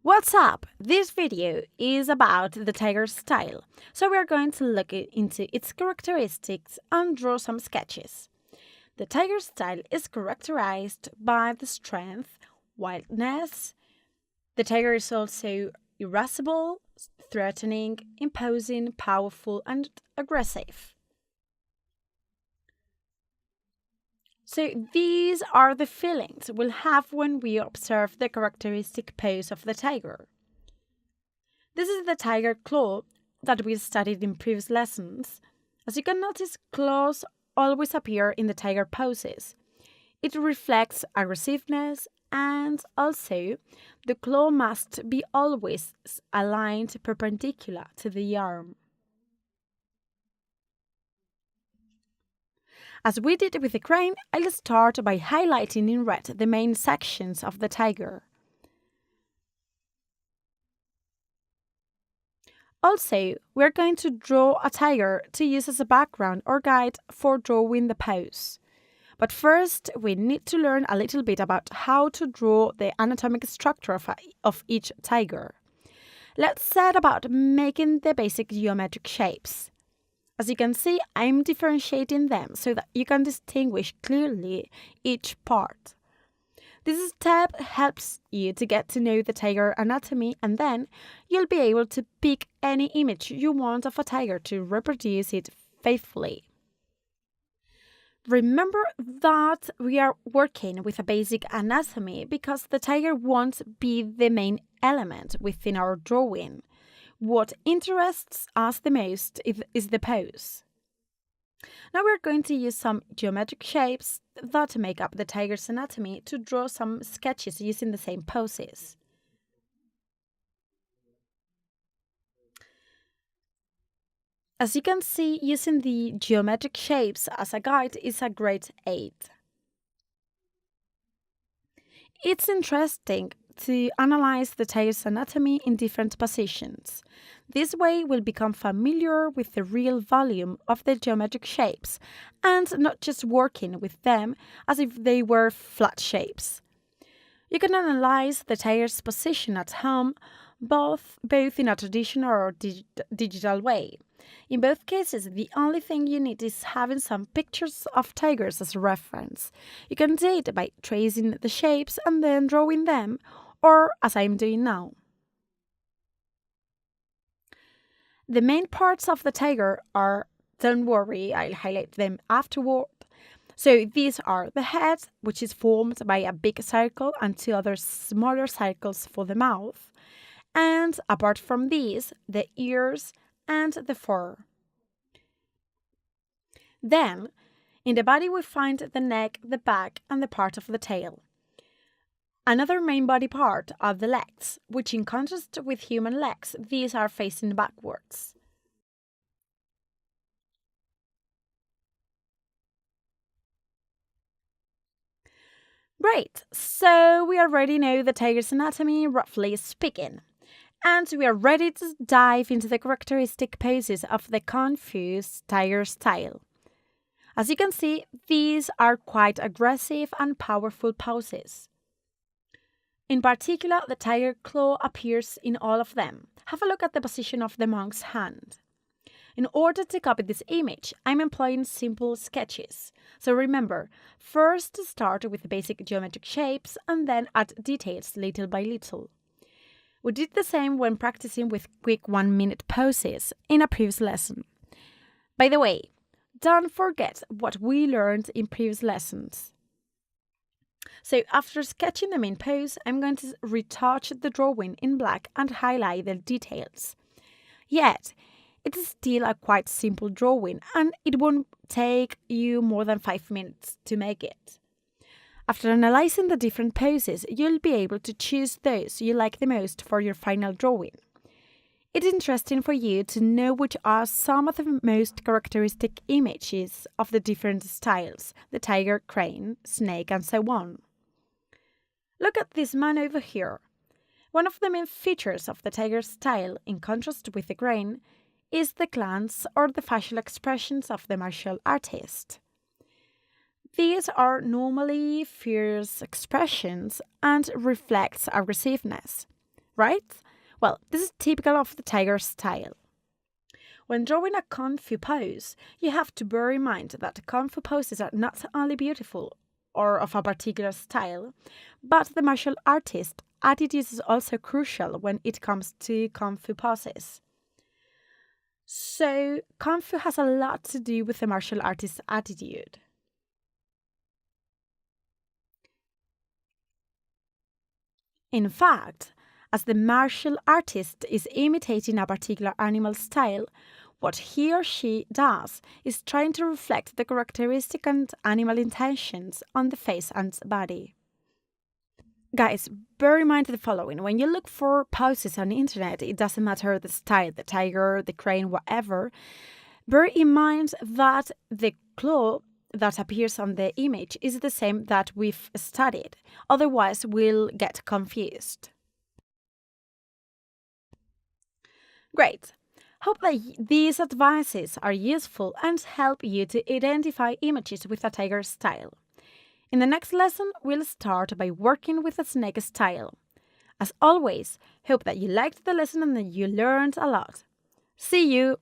What's up? This video is about the tiger style, so we are going to look into its characteristics and draw some sketches. The tiger style is characterized by the strength, wildness. The tiger is also irascible, threatening, imposing, powerful, and aggressive. So these are the feelings we'll have when we observe the characteristic pose of the tiger. This is the tiger claw that we studied in previous lessons. As you can notice, claws always appear in the tiger poses. It reflects aggressiveness, and also the claw must be always aligned perpendicular to the arm. As we did with the crane, I'll start by highlighting in red the main sections of the tiger. Also, we're going to draw a tiger to use as a background or guide for drawing the pose. But first, we need to learn a little bit about how to draw the anatomic structure of each tiger. Let's set about making the basic geometric shapes. As you can see, I'm differentiating them so that you can distinguish clearly each part. This step helps you to get to know the tiger anatomy, and then you'll be able to pick any image you want of a tiger to reproduce it faithfully. Remember that we are working with a basic anatomy because the tiger won't be the main element within our drawing. What interests us the most is the pose. Now we're going to use some geometric shapes that make up the tiger's anatomy to draw some sketches using the same poses. As you can see, using the geometric shapes as a guide is a great aid. It's interesting to analyze the tiger's anatomy in different positions. This way we'll become familiar with the real volume of the geometric shapes and not just working with them as if they were flat shapes. You can analyze the tiger's position at home both in a traditional or digital way. In both cases, the only thing you need is having some pictures of tigers as a reference. You can do it by tracing the shapes and then drawing them, or as I'm doing now. The main parts of the tiger are, don't worry, I'll highlight them afterward. So these are the head, which is formed by a big circle and two other smaller circles for the mouth. And apart from these, the ears and the fur. Then, in the body we find the neck, the back, and the part of the tail. Another main body part are the legs, which in contrast with human legs, these are facing backwards. Great, so we already know the tiger's anatomy, roughly speaking. And we are ready to dive into the characteristic poses of the confused tiger style. As you can see, these are quite aggressive and powerful poses. In particular, the tiger claw appears in all of them. Have a look at the position of the monk's hand. In order to copy this image, I'm employing simple sketches. So remember, first start with the basic geometric shapes and then add details little by little. We did the same when practicing with quick 1-minute poses in a previous lesson. By the way, don't forget what we learned in previous lessons. So after sketching the main pose, I'm going to retouch the drawing in black and highlight the details. Yet, it is still a quite simple drawing and it won't take you more than 5 minutes to make it. After analyzing the different poses, you'll be able to choose those you like the most for your final drawing. It's interesting for you to know which are some of the most characteristic images of the different styles, the tiger, crane, snake, and so on. Look at this man over here. One of the main features of the tiger style, in contrast with the crane, is the glance or the facial expressions of the martial artist. These are normally fierce expressions and reflects aggressiveness. right? Well, this is typical of the tiger style. When drawing a Kung Fu pose, you have to bear in mind that Kung Fu poses are not only beautiful or of a particular style, but the martial artist's attitude is also crucial when it comes to Kung Fu poses. So, Kung Fu has a lot to do with the martial artist's attitude. In fact, as the martial artist is imitating a particular animal style, what he or she does is trying to reflect the characteristic and animal intentions on the face and body. Guys, bear in mind the following. When you look for poses on the internet, it doesn't matter the style, the tiger, the crane, whatever. Bear in mind that the claw that appears on the image is the same that we've studied. Otherwise, we'll get confused. Great. Hope that these advices are useful and help you to identify images with a tiger style. In the next lesson, we'll start by working with a snake style. As always, hope that you liked the lesson and that you learned a lot. See you!